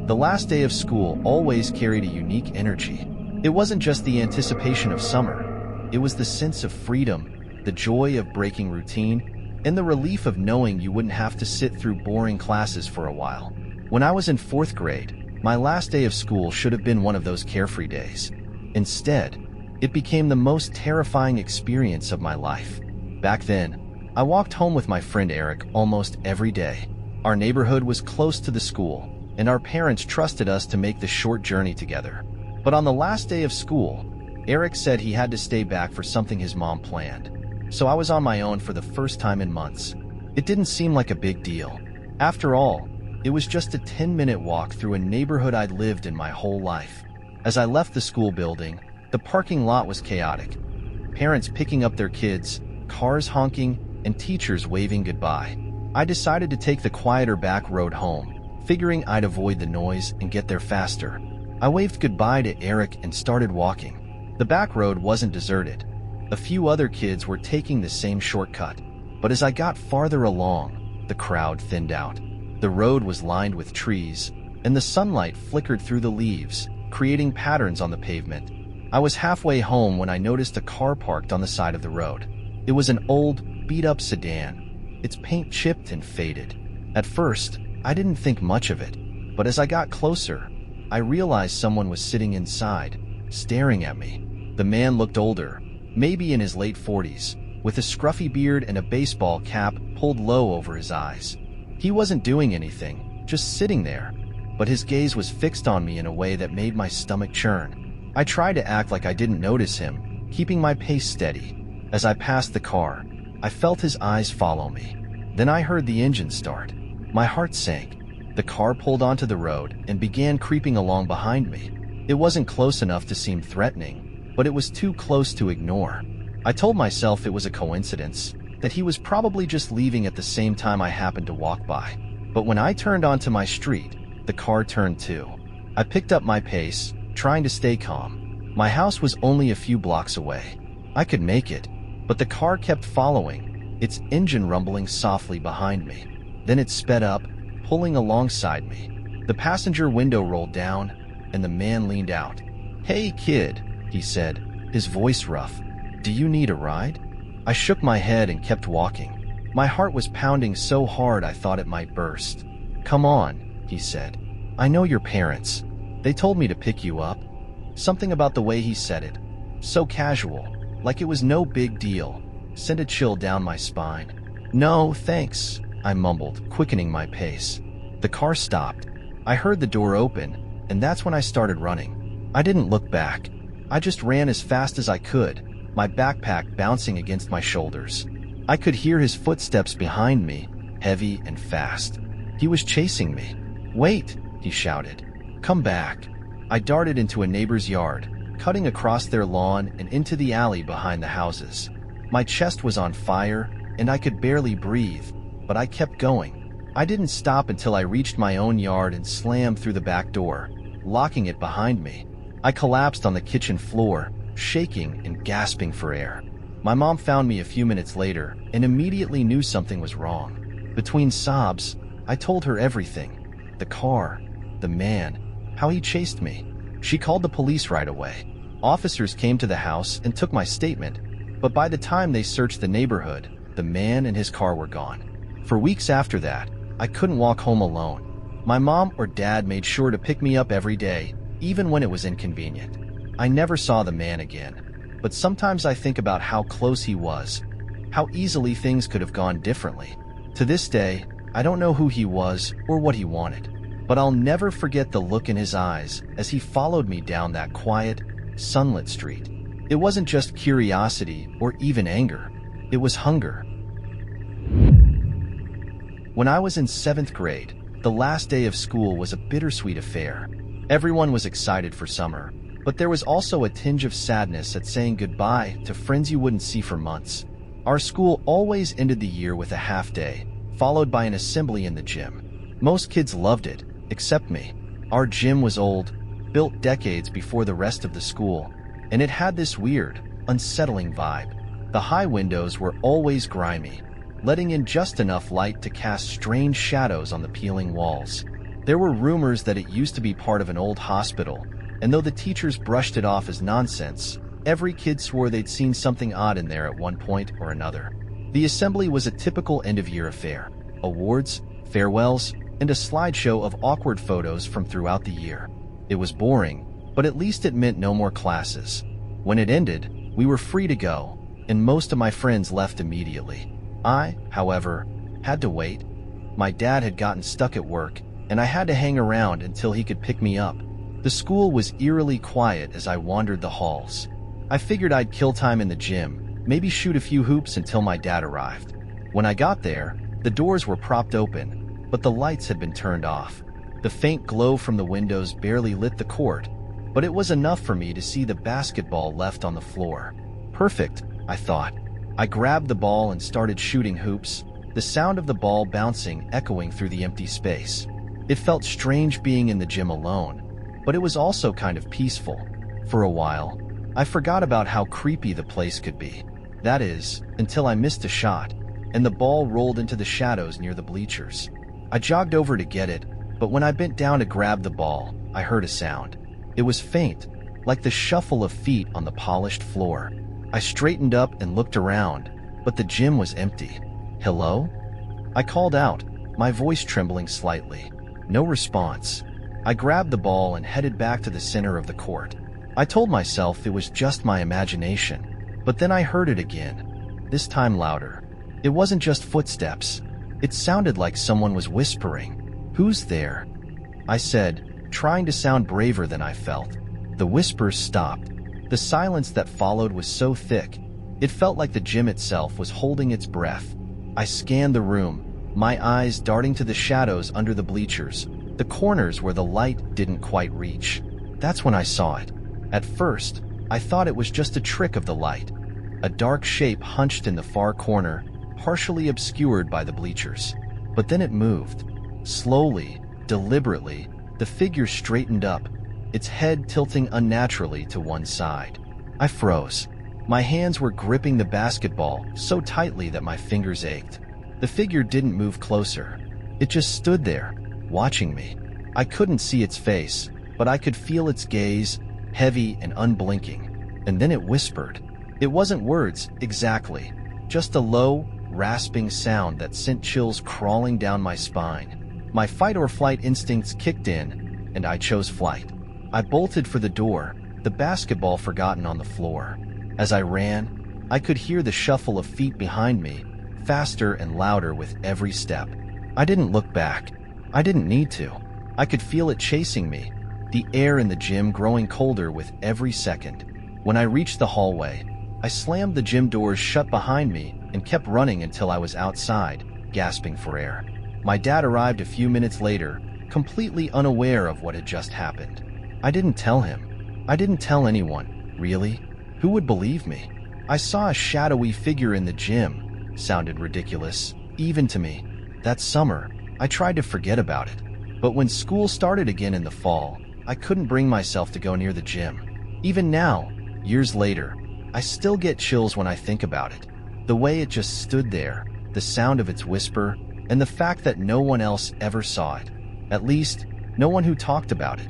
The last day of school always carried a unique energy. It wasn't just the anticipation of summer. It was the sense of freedom, the joy of breaking routine, and the relief of knowing you wouldn't have to sit through boring classes for a while. When I was in 4th grade, my last day of school should have been one of those carefree days. Instead, it became the most terrifying experience of my life. Back then, I walked home with my friend Eric almost every day. Our neighborhood was close to the school, and our parents trusted us to make the short journey together. But on the last day of school, Eric said he had to stay back for something his mom planned. So I was on my own for the first time in months. It didn't seem like a big deal. After all, it was just a 10-minute walk through a neighborhood I'd lived in my whole life. As I left the school building, the parking lot was chaotic. Parents picking up their kids, cars honking, and teachers waving goodbye. I decided to take the quieter back road home, figuring I'd avoid the noise and get there faster. I waved goodbye to Eric and started walking. The back road wasn't deserted. A few other kids were taking the same shortcut. But as I got farther along, the crowd thinned out. The road was lined with trees, and the sunlight flickered through the leaves, creating patterns on the pavement. I was halfway home when I noticed a car parked on the side of the road. It was an old, beat-up sedan, its paint chipped and faded. At first, I didn't think much of it, but as I got closer, I realized someone was sitting inside, staring at me. The man looked older, maybe in his late 40s, with a scruffy beard and a baseball cap pulled low over his eyes. He wasn't doing anything, just sitting there, but his gaze was fixed on me in a way that made my stomach churn. I tried to act like I didn't notice him, keeping my pace steady. As I passed the car, I felt his eyes follow me. Then I heard the engine start. My heart sank. The car pulled onto the road and began creeping along behind me. It wasn't close enough to seem threatening, but it was too close to ignore. I told myself it was a coincidence, that he was probably just leaving at the same time I happened to walk by. But when I turned onto my street, the car turned too. I picked up my pace, trying to stay calm. My house was only a few blocks away. I could make it, but the car kept following, its engine rumbling softly behind me. Then it sped up, pulling alongside me. The passenger window rolled down, and the man leaned out. "Hey, kid," he said, his voice rough. "Do you need a ride?" I shook my head and kept walking. My heart was pounding so hard I thought it might burst. "Come on," he said. "I know your parents. They told me to pick you up." Something about the way he said it, so casual, like it was no big deal, sent a chill down my spine. "No, thanks," I mumbled, quickening my pace. The car stopped. I heard the door open, and that's when I started running. I didn't look back. I just ran as fast as I could, my backpack bouncing against my shoulders. I could hear his footsteps behind me, heavy and fast. He was chasing me. "Wait," he shouted. "Come back." I darted into a neighbor's yard, cutting across their lawn and into the alley behind the houses. My chest was on fire, and I could barely breathe, but I kept going. I didn't stop until I reached my own yard and slammed through the back door, locking it behind me. I collapsed on the kitchen floor, shaking and gasping for air. My mom found me a few minutes later and immediately knew something was wrong. Between sobs, I told her everything. The car, the man, how he chased me. She called the police right away. Officers came to the house and took my statement, but by the time they searched the neighborhood, the man and his car were gone. For weeks after that, I couldn't walk home alone. My mom or dad made sure to pick me up every day, even when it was inconvenient. I never saw the man again, but sometimes I think about how close he was, how easily things could have gone differently. To this day, I don't know who he was or what he wanted, but I'll never forget the look in his eyes as he followed me down that quiet, sunlit street. It wasn't just curiosity or even anger, it was hunger. When I was in 7th grade, the last day of school was a bittersweet affair. Everyone was excited for summer, but there was also a tinge of sadness at saying goodbye to friends you wouldn't see for months. Our school always ended the year with a half day, followed by an assembly in the gym. Most kids loved it, except me. Our gym was old, built decades before the rest of the school, and it had this weird, unsettling vibe. The high windows were always grimy, letting in just enough light to cast strange shadows on the peeling walls. There were rumors that it used to be part of an old hospital, and though the teachers brushed it off as nonsense, every kid swore they'd seen something odd in there at one point or another. The assembly was a typical end-of-year affair: awards, farewells, and a slideshow of awkward photos from throughout the year. It was boring, but at least it meant no more classes. When it ended, we were free to go, and most of my friends left immediately. I, however, had to wait. My dad had gotten stuck at work, and I had to hang around until he could pick me up. The school was eerily quiet as I wandered the halls. I figured I'd kill time in the gym, maybe shoot a few hoops until my dad arrived. When I got there, the doors were propped open, but the lights had been turned off. The faint glow from the windows barely lit the court, but it was enough for me to see the basketball left on the floor. Perfect, I thought. I grabbed the ball and started shooting hoops, the sound of the ball bouncing echoing through the empty space. It felt strange being in the gym alone, but it was also kind of peaceful. For a while, I forgot about how creepy the place could be. That is, until I missed a shot, and the ball rolled into the shadows near the bleachers. I jogged over to get it, but when I bent down to grab the ball, I heard a sound. It was faint, like the shuffle of feet on the polished floor. I straightened up and looked around, but the gym was empty. "Hello?" I called out, my voice trembling slightly. No response. I grabbed the ball and headed back to the center of the court. I told myself it was just my imagination, but then I heard it again, this time louder. It wasn't just footsteps. It sounded like someone was whispering. "Who's there?" I said, trying to sound braver than I felt. The whispers stopped. The silence that followed was so thick, it felt like the gym itself was holding its breath. I scanned the room, my eyes darting to the shadows under the bleachers, the corners where the light didn't quite reach. That's when I saw it. At first, I thought it was just a trick of the light. A dark shape hunched in the far corner, partially obscured by the bleachers. But then it moved. Slowly, deliberately, the figure straightened up, its head tilting unnaturally to one side. I froze. My hands were gripping the basketball so tightly that my fingers ached. The figure didn't move closer. It just stood there, watching me. I couldn't see its face, but I could feel its gaze, heavy and unblinking. And then it whispered. It wasn't words, exactly. Just a low, rasping sound that sent chills crawling down my spine. My fight-or-flight instincts kicked in, and I chose flight. I bolted for the door, the basketball forgotten on the floor. As I ran, I could hear the shuffle of feet behind me, faster and louder with every step. I didn't look back. I didn't need to. I could feel it chasing me, the air in the gym growing colder with every second. When I reached the hallway, I slammed the gym doors shut behind me and kept running until I was outside, gasping for air. My dad arrived a few minutes later, completely unaware of what had just happened. I didn't tell him. I didn't tell anyone, really. Who would believe me? I saw a shadowy figure in the gym. Sounded ridiculous, even to me. That summer, I tried to forget about it. But when school started again in the fall, I couldn't bring myself to go near the gym. Even now, years later, I still get chills when I think about it. The way it just stood there, the sound of its whisper, and the fact that no one else ever saw it. At least, no one who talked about it.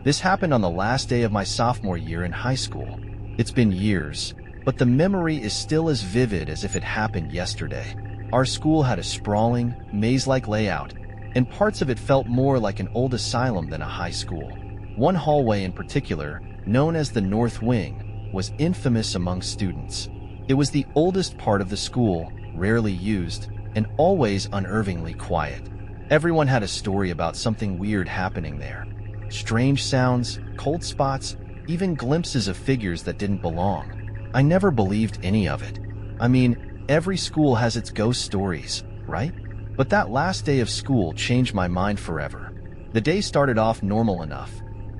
This happened on the last day of my sophomore year in high school. It's been years, but the memory is still as vivid as if it happened yesterday. Our school had a sprawling, maze-like layout, and parts of it felt more like an old asylum than a high school. One hallway in particular, known as the North Wing, was infamous among students. It was the oldest part of the school, rarely used, and always unnervingly quiet. Everyone had a story about something weird happening there. Strange sounds, cold spots, even glimpses of figures that didn't belong. I never believed any of it. I mean, every school has its ghost stories, right? But that last day of school changed my mind forever. The day started off normal enough.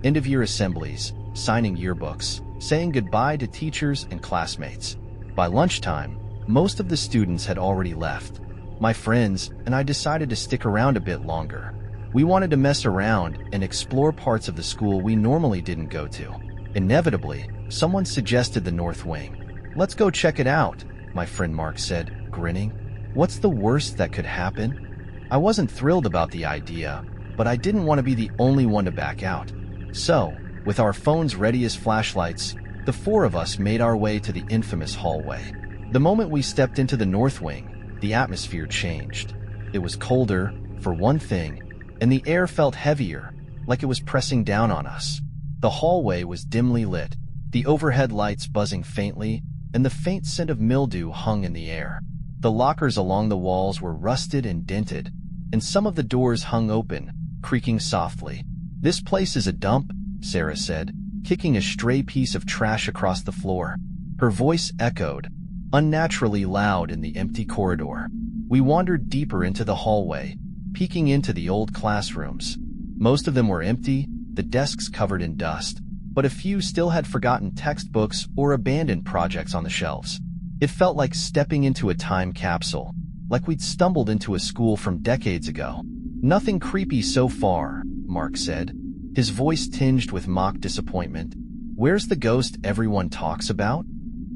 End-of-year assemblies, signing yearbooks, saying goodbye to teachers and classmates. By lunchtime, most of the students had already left. My friends and I decided to stick around a bit longer. We wanted to mess around and explore parts of the school we normally didn't go to. Inevitably, someone suggested the North Wing. "Let's go check it out," my friend Mark said, grinning. "What's the worst that could happen?" I wasn't thrilled about the idea, but I didn't want to be the only one to back out. So, with our phones ready as flashlights, the four of us made our way to the infamous hallway. The moment we stepped into the north wing, the atmosphere changed. It was colder, for one thing, and the air felt heavier, like it was pressing down on us. The hallway was dimly lit, the overhead lights buzzing faintly, and the faint scent of mildew hung in the air. The lockers along the walls were rusted and dented, and some of the doors hung open, creaking softly. "This place is a dump," Sarah said, kicking a stray piece of trash across the floor. Her voice echoed, unnaturally loud in the empty corridor. We wandered deeper into the hallway, peeking into the old classrooms. Most of them were empty, the desks covered in dust, but a few still had forgotten textbooks or abandoned projects on the shelves. It felt like stepping into a time capsule, like we'd stumbled into a school from decades ago. "Nothing creepy so far," Mark said, his voice tinged with mock disappointment. "Where's the ghost everyone talks about?"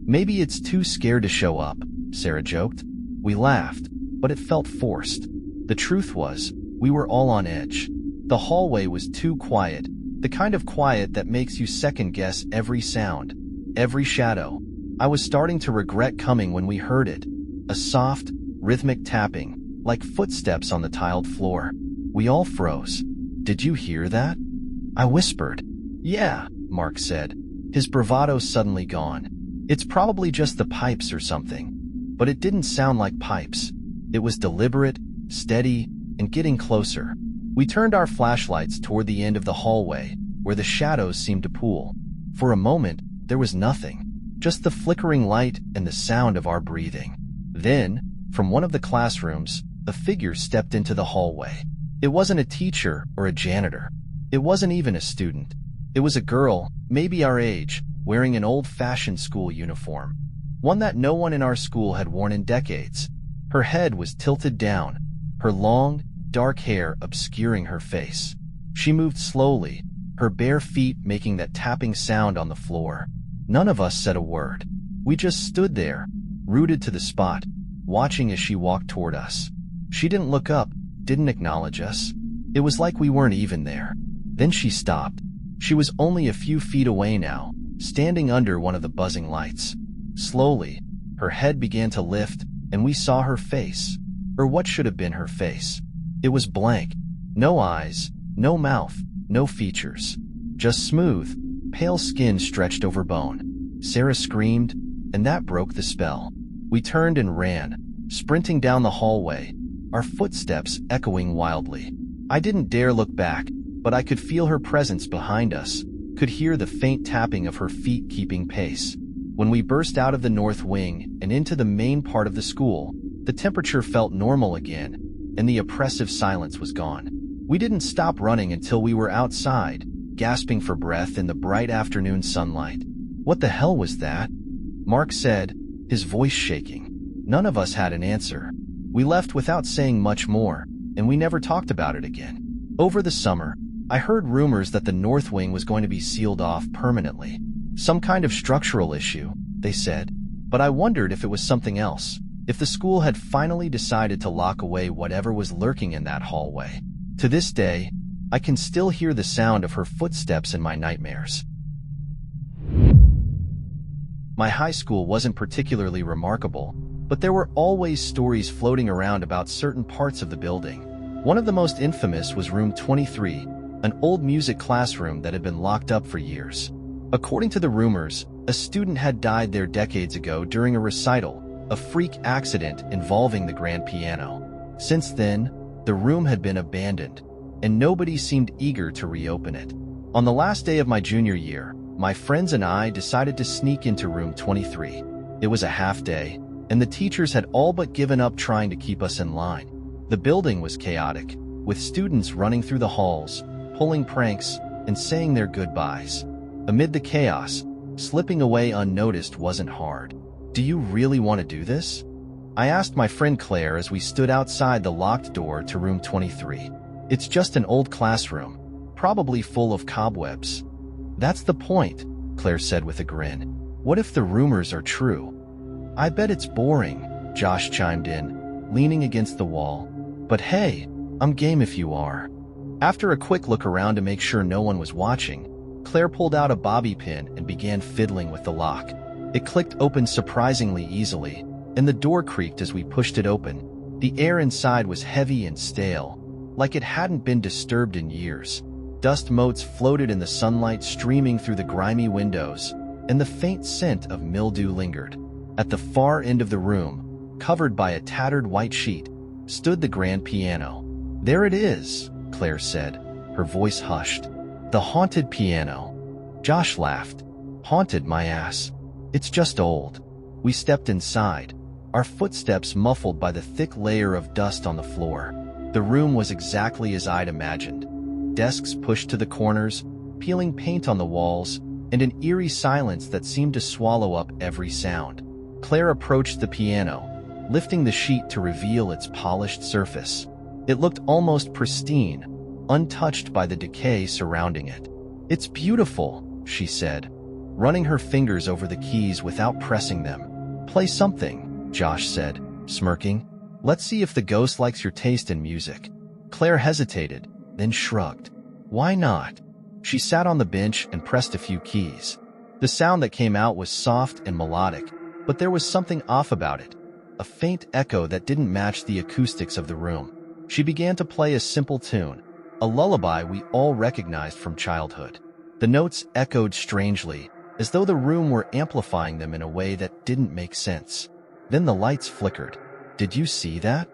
"Maybe it's too scared to show up," Sarah joked. We laughed, but it felt forced. The truth was, we were all on edge. The hallway was too quiet, the kind of quiet that makes you second-guess every sound, every shadow. I was starting to regret coming when we heard it. A soft, rhythmic tapping, like footsteps on the tiled floor. We all froze. "Did you hear that?" I whispered. "Yeah," Mark said, his bravado suddenly gone. "It's probably just the pipes or something." But it didn't sound like pipes. It was deliberate, steady, and getting closer. We turned our flashlights toward the end of the hallway, where the shadows seemed to pool. For a moment, there was nothing, just the flickering light and the sound of our breathing. Then, from one of the classrooms, a figure stepped into the hallway. It wasn't a teacher or a janitor. It wasn't even a student. It was a girl, maybe our age, wearing an old-fashioned school uniform, one that no one in our school had worn in decades. Her head was tilted down, her long, dark hair obscuring her face. She moved slowly, her bare feet making that tapping sound on the floor. None of us said a word. We just stood there, rooted to the spot, watching as she walked toward us. She didn't look up, didn't acknowledge us. It was like we weren't even there. Then she stopped. She was only a few feet away now, standing under one of the buzzing lights. Slowly, her head began to lift, and we saw her face, or what should have been her face. It was blank. No eyes, no mouth, no features. Just smooth, pale skin stretched over bone. Sarah screamed, and that broke the spell. We turned and ran, sprinting down the hallway, our footsteps echoing wildly. I didn't dare look back, but I could feel her presence behind us, could hear the faint tapping of her feet keeping pace. When we burst out of the north wing and into the main part of the school, the temperature felt normal again, and the oppressive silence was gone. We didn't stop running until we were outside, gasping for breath in the bright afternoon sunlight. "What the hell was that?" Mark said, his voice shaking. None of us had an answer. We left without saying much more, and we never talked about it again. Over the summer, I heard rumors that the north wing was going to be sealed off permanently. Some kind of structural issue, they said, but I wondered if it was something else, if the school had finally decided to lock away whatever was lurking in that hallway. To this day, I can still hear the sound of her footsteps in my nightmares. My high school wasn't particularly remarkable, but there were always stories floating around about certain parts of the building. One of the most infamous was room 23, an old music classroom that had been locked up for years. According to the rumors, a student had died there decades ago during a recital, a freak accident involving the grand piano. Since then, the room had been abandoned, and nobody seemed eager to reopen it. On the last day of my junior year, my friends and I decided to sneak into room 23. It was a half day, and the teachers had all but given up trying to keep us in line. The building was chaotic, with students running through the halls, pulling pranks, and saying their goodbyes. Amid the chaos, slipping away unnoticed wasn't hard. "Do you really want to do this?" I asked my friend Claire as we stood outside the locked door to room 23. "It's just an old classroom, probably full of cobwebs." "That's the point," Claire said with a grin. "What if the rumors are true?" "I bet it's boring," Josh chimed in, leaning against the wall. But hey, I'm game if you are. After a quick look around to make sure no one was watching, Claire pulled out a bobby pin and began fiddling with the lock. It clicked open surprisingly easily, and the door creaked as we pushed it open. The air inside was heavy and stale, like it hadn't been disturbed in years. Dust motes floated in the sunlight streaming through the grimy windows, and the faint scent of mildew lingered. At the far end of the room, covered by a tattered white sheet, stood the grand piano. "There it is," Claire said, her voice hushed. "The haunted piano." Josh laughed. "Haunted, my ass. It's just old." We stepped inside, our footsteps muffled by the thick layer of dust on the floor. The room was exactly as I'd imagined. Desks pushed to the corners, peeling paint on the walls, and an eerie silence that seemed to swallow up every sound. Claire approached the piano, lifting the sheet to reveal its polished surface. It looked almost pristine, untouched by the decay surrounding it. "It's beautiful," she said, running her fingers over the keys without pressing them. "Play something," Josh said, smirking. "Let's see if the ghost likes your taste in music." Claire hesitated, then shrugged. "Why not?" She sat on the bench and pressed a few keys. The sound that came out was soft and melodic, but there was something off about it, a faint echo that didn't match the acoustics of the room. She began to play a simple tune, a lullaby we all recognized from childhood. The notes echoed strangely, as though the room were amplifying them in a way that didn't make sense. Then the lights flickered. "Did you see that?"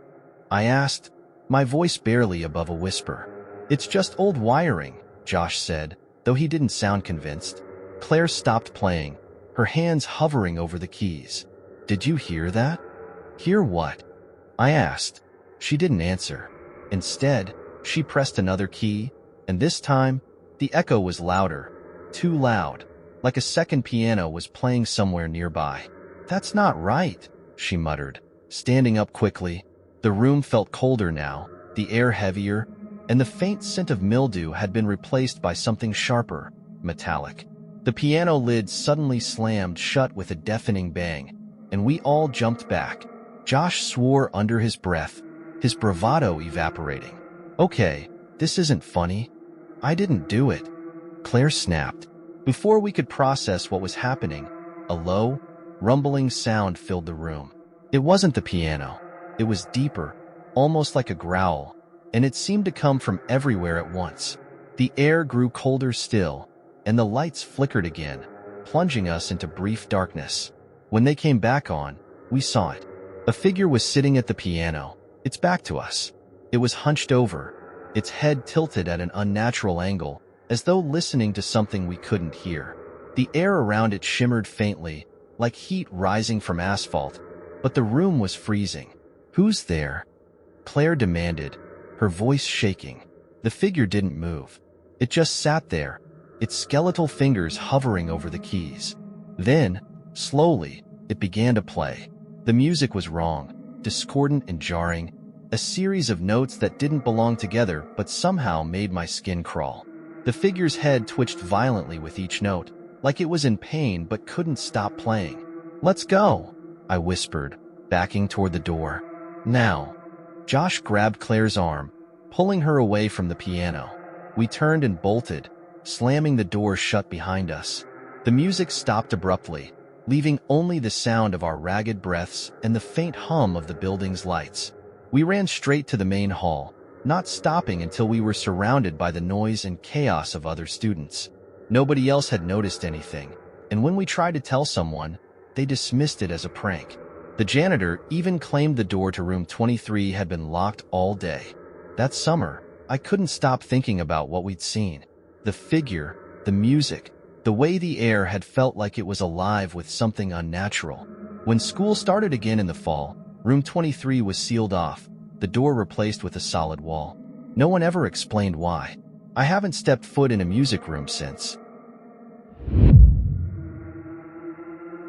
I asked, my voice barely above a whisper. "It's just old wiring," Josh said, though he didn't sound convinced. Claire stopped playing, her hands hovering over the keys. "Did you hear that?" "Hear what?" I asked. She didn't answer. Instead, she pressed another key, and this time, the echo was louder, too loud, like a second piano was playing somewhere nearby. "That's not right," she muttered, standing up quickly. The room felt colder now, the air heavier, and the faint scent of mildew had been replaced by something sharper, metallic. The piano lid suddenly slammed shut with a deafening bang, and we all jumped back. Josh swore under his breath, his bravado evaporating. "Okay, this isn't funny. I didn't do it," Claire snapped. Before we could process what was happening, a low, rumbling sound filled the room. It wasn't the piano. It was deeper, almost like a growl, and it seemed to come from everywhere at once. The air grew colder still, and the lights flickered again, plunging us into brief darkness. When they came back on, we saw it. A figure was sitting at the piano, its back to us. It was hunched over, its head tilted at an unnatural angle, as though listening to something we couldn't hear. The air around it shimmered faintly, like heat rising from asphalt, but the room was freezing. "Who's there?" Claire demanded, her voice shaking. The figure didn't move. It just sat there, its skeletal fingers hovering over the keys. Then, slowly, it began to play. The music was wrong, discordant and jarring, a series of notes that didn't belong together but somehow made my skin crawl. The figure's head twitched violently with each note, like it was in pain but couldn't stop playing. "Let's go," I whispered, backing toward the door. "Now." Josh grabbed Claire's arm, pulling her away from the piano. We turned and bolted, slamming the door shut behind us. The music stopped abruptly, leaving only the sound of our ragged breaths and the faint hum of the building's lights. We ran straight to the main hall, not stopping until we were surrounded by the noise and chaos of other students. Nobody else had noticed anything, and when we tried to tell someone, they dismissed it as a prank. The janitor even claimed the door to room 23 had been locked all day. That summer, I couldn't stop thinking about what we'd seen. The figure, the music, the way the air had felt like it was alive with something unnatural. When school started again in the fall, room 23 was sealed off, the door replaced with a solid wall. No one ever explained why. I haven't stepped foot in a music room since.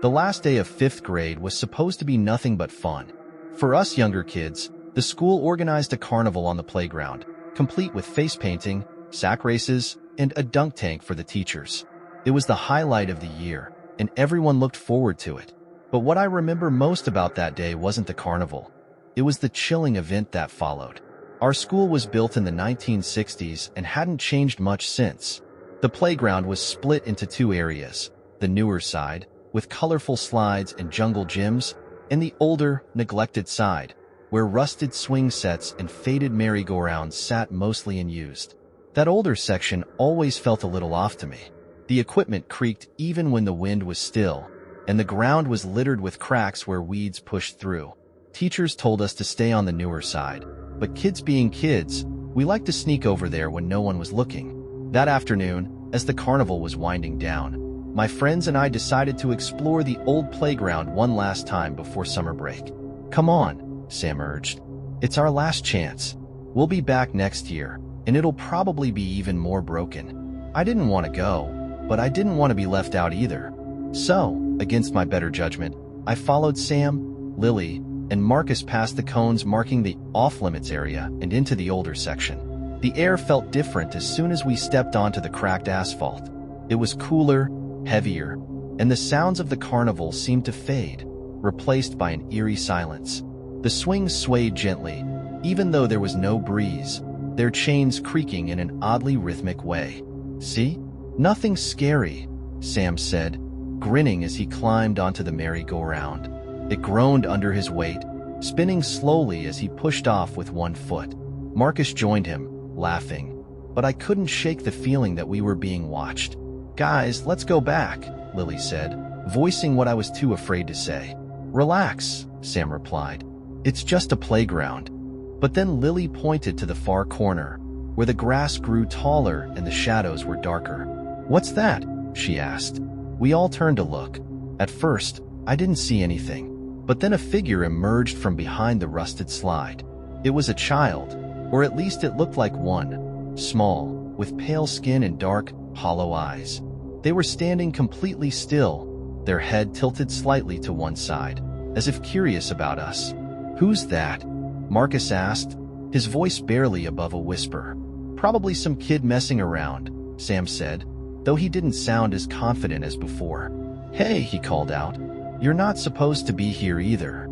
The last day of 5th grade was supposed to be nothing but fun. For us younger kids, the school organized a carnival on the playground, complete with face painting, sack races, and a dunk tank for the teachers. It was the highlight of the year, and everyone looked forward to it. But what I remember most about that day wasn't the carnival. It was the chilling event that followed. Our school was built in the 1960s and hadn't changed much since. The playground was split into two areas, the newer side, with colorful slides and jungle gyms, and the older, neglected side, where rusted swing sets and faded merry-go-rounds sat mostly unused. That older section always felt a little off to me. The equipment creaked even when the wind was still, and the ground was littered with cracks where weeds pushed through. Teachers told us to stay on the newer side, but kids being kids, we liked to sneak over there when no one was looking. That afternoon, as the carnival was winding down, my friends and I decided to explore the old playground one last time before summer break. "Come on," Sam urged. "It's our last chance. We'll be back next year, and it'll probably be even more broken." I didn't want to go, but I didn't want to be left out either. So, against my better judgment, I followed Sam, Lily, and Marcus past the cones marking the off-limits area and into the older section. The air felt different as soon as we stepped onto the cracked asphalt. It was cooler, heavier, and the sounds of the carnival seemed to fade, replaced by an eerie silence. The swings swayed gently, even though there was no breeze, their chains creaking in an oddly rhythmic way. "See? Nothing scary," Sam said, grinning as he climbed onto the merry-go-round. It groaned under his weight, spinning slowly as he pushed off with one foot. Marcus joined him, laughing, but I couldn't shake the feeling that we were being watched. "Guys, let's go back," Lily said, voicing what I was too afraid to say. "Relax," Sam replied. "It's just a playground." But then Lily pointed to the far corner, where the grass grew taller and the shadows were darker. "What's that?" she asked. We all turned to look. At first, I didn't see anything, but then a figure emerged from behind the rusted slide. It was a child, or at least it looked like one, small, with pale skin and dark, hollow eyes. They were standing completely still, their head tilted slightly to one side, as if curious about us. "Who's that?" Marcus asked, his voice barely above a whisper. "Probably some kid messing around," Sam said, though he didn't sound as confident as before. "Hey," he called out, "you're not supposed to be here either."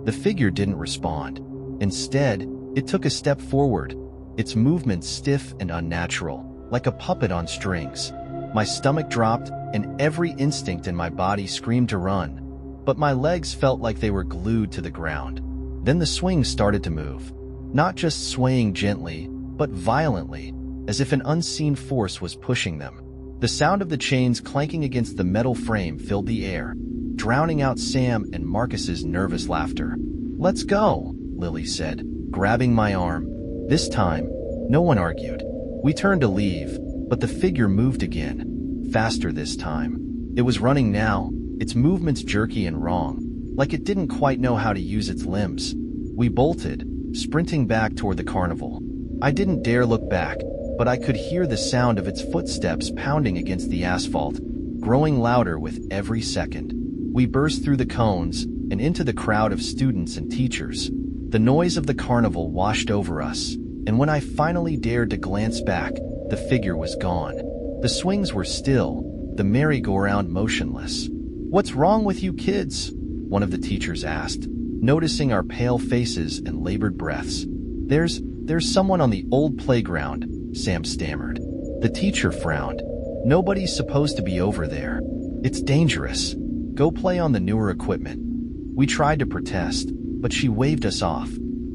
The figure didn't respond. Instead, it took a step forward, its movements stiff and unnatural, like a puppet on strings. My stomach dropped, and every instinct in my body screamed to run, but my legs felt like they were glued to the ground. Then the swings started to move, not just swaying gently, but violently, as if an unseen force was pushing them. The sound of the chains clanking against the metal frame filled the air, drowning out Sam and Marcus's nervous laughter. "Let's go," Lily said, grabbing my arm. This time, no one argued. We turned to leave, but the figure moved again, faster this time. It was running now, its movements jerky and wrong, like it didn't quite know how to use its limbs. We bolted, sprinting back toward the carnival. I didn't dare look back, but I could hear the sound of its footsteps pounding against the asphalt, growing louder with every second. We burst through the cones and into the crowd of students and teachers. The noise of the carnival washed over us, and when I finally dared to glance back, the figure was gone. The swings were still, the merry-go-round motionless. "What's wrong with you kids?" one of the teachers asked, noticing our pale faces and labored breaths. There's someone on the old playground," Sam stammered. The teacher frowned. "Nobody's supposed to be over there. It's dangerous. Go play on the newer equipment." We tried to protest, but she waved us off.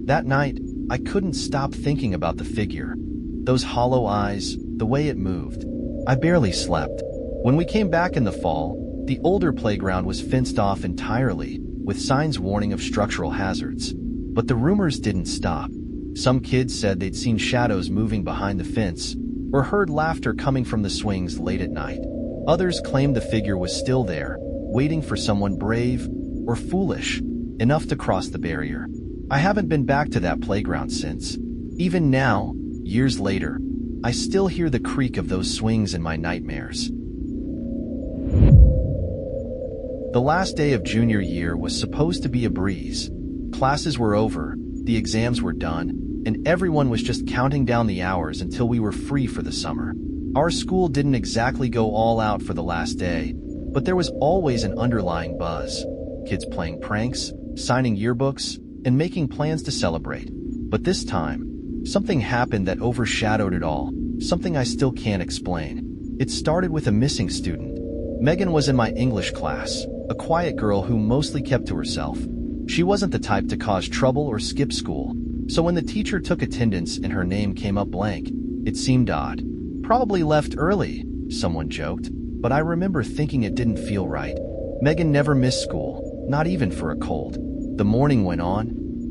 That night, I couldn't stop thinking about the figure. Those hollow eyes, the way it moved. I barely slept. When we came back in the fall, the older playground was fenced off entirely, with signs warning of structural hazards. But the rumors didn't stop. Some kids said they'd seen shadows moving behind the fence, or heard laughter coming from the swings late at night. Others claimed the figure was still there, waiting for someone brave, or foolish, enough to cross the barrier. I haven't been back to that playground since. Even now, years later, I still hear the creak of those swings in my nightmares. The last day of junior year was supposed to be a breeze. Classes were over, the exams were done, and everyone was just counting down the hours until we were free for the summer. Our school didn't exactly go all out for the last day, but there was always an underlying buzz. Kids playing pranks, signing yearbooks, and making plans to celebrate. But this time, something happened that overshadowed it all, something I still can't explain. It started with a missing student. Megan was in my English class, a quiet girl who mostly kept to herself. She wasn't the type to cause trouble or skip school, so when the teacher took attendance and her name came up blank, it seemed odd. Probably left early, someone joked, but I remember thinking it didn't feel right. Megan never missed school, not even for a cold. The morning went on,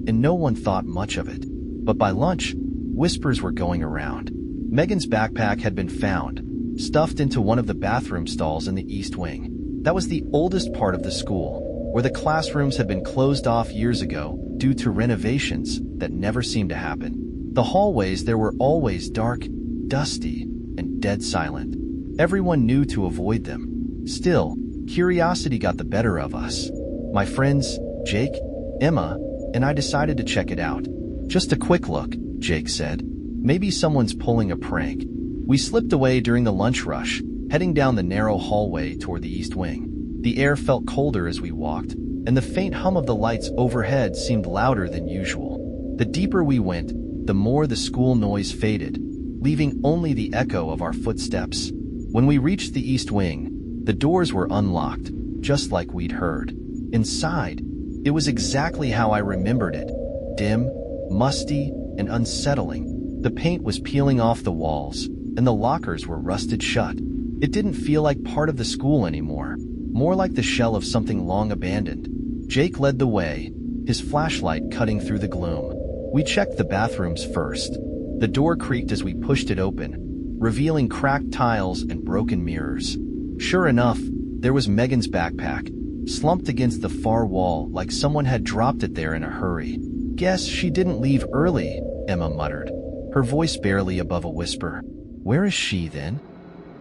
and no one thought much of it. But by lunch, whispers were going around. Megan's backpack had been found, stuffed into one of the bathroom stalls in the East Wing. That was the oldest part of the school, where the classrooms had been closed off years ago due to renovations that never seemed to happen. The hallways there were always dark, dusty, and dead silent. Everyone knew to avoid them. Still, curiosity got the better of us. My friends, Jake, Emma, and I decided to check it out. Just a quick look, Jake said. Maybe someone's pulling a prank. We slipped away during the lunch rush, heading down the narrow hallway toward the East Wing. The air felt colder as we walked, and the faint hum of the lights overhead seemed louder than usual. The deeper we went, the more the school noise faded, leaving only the echo of our footsteps. When we reached the East Wing, the doors were unlocked, just like we'd heard. Inside, it was exactly how I remembered it. Dim, musty, and unsettling. The paint was peeling off the walls, and the lockers were rusted shut. It didn't feel like part of the school anymore, more like the shell of something long abandoned. Jake led the way, his flashlight cutting through the gloom. We checked the bathrooms first. The door creaked as we pushed it open, revealing cracked tiles and broken mirrors. Sure enough, there was Megan's backpack, slumped against the far wall like someone had dropped it there in a hurry. Guess she didn't leave early, Emma muttered, her voice barely above a whisper. Where is she then?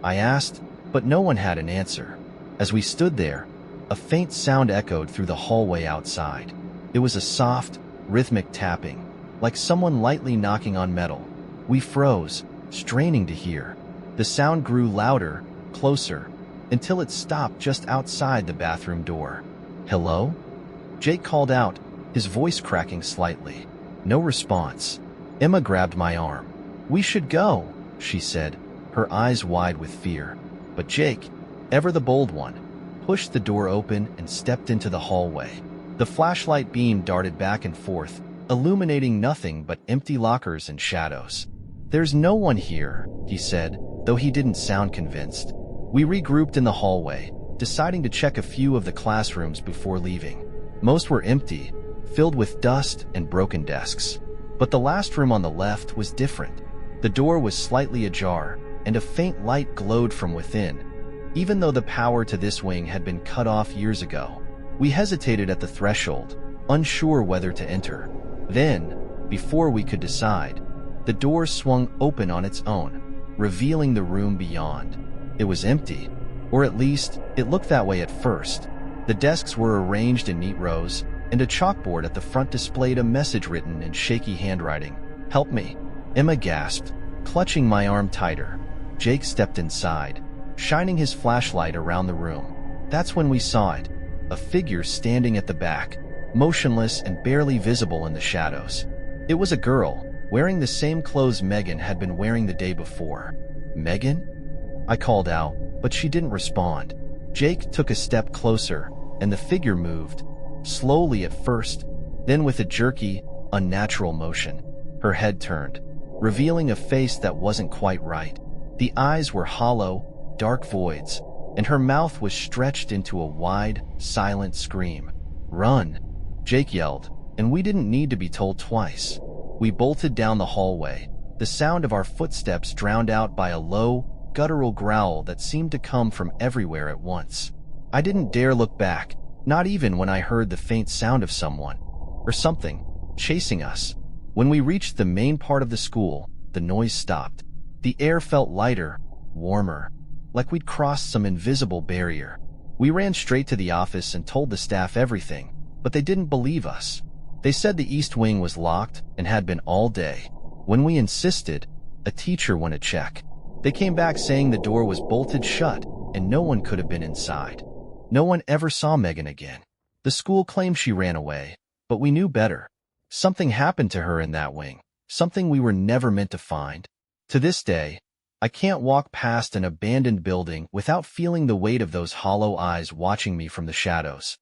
I asked, but no one had an answer. As we stood there, a faint sound echoed through the hallway outside. It was a soft, rhythmic tapping, like someone lightly knocking on metal. We froze, straining to hear. The sound grew louder, closer, until it stopped just outside the bathroom door. Hello? Jake called out, his voice cracking slightly. No response. Emma grabbed my arm. We should go, she said, her eyes wide with fear. But Jake, ever the bold one, pushed the door open and stepped into the hallway. The flashlight beam darted back and forth, illuminating nothing but empty lockers and shadows. There's no one here, he said, though he didn't sound convinced. We regrouped in the hallway, deciding to check a few of the classrooms before leaving. Most were empty, filled with dust and broken desks. But the last room on the left was different. The door was slightly ajar, and a faint light glowed from within. Even though the power to this wing had been cut off years ago, we hesitated at the threshold, unsure whether to enter. Then, before we could decide, the door swung open on its own, revealing the room beyond. It was empty, or at least, it looked that way at first. The desks were arranged in neat rows, and a chalkboard at the front displayed a message written in shaky handwriting. Help me, Emma gasped, clutching my arm tighter. Jake stepped inside, shining his flashlight around the room. That's when we saw it, a figure standing at the back, motionless and barely visible in the shadows. It was a girl, wearing the same clothes Megan had been wearing the day before. Megan? I called out, but she didn't respond. Jake took a step closer, and the figure moved, slowly at first, then with a jerky, unnatural motion. Her head turned, revealing a face that wasn't quite right. The eyes were hollow, dark voids, and her mouth was stretched into a wide, silent scream. Run, Jake yelled, and we didn't need to be told twice. We bolted down the hallway, the sound of our footsteps drowned out by a low, guttural growl that seemed to come from everywhere at once. I didn't dare look back, not even when I heard the faint sound of someone, or something, chasing us. When we reached the main part of the school, the noise stopped. The air felt lighter, warmer, like we'd crossed some invisible barrier. We ran straight to the office and told the staff everything, but they didn't believe us. They said the East Wing was locked and had been all day. When we insisted, a teacher went to check. They came back saying the door was bolted shut and no one could have been inside. No one ever saw Megan again. The school claimed she ran away, but we knew better. Something happened to her in that wing. something we were never meant to find. To this day, I can't walk past an abandoned building without feeling the weight of those hollow eyes watching me from the shadows.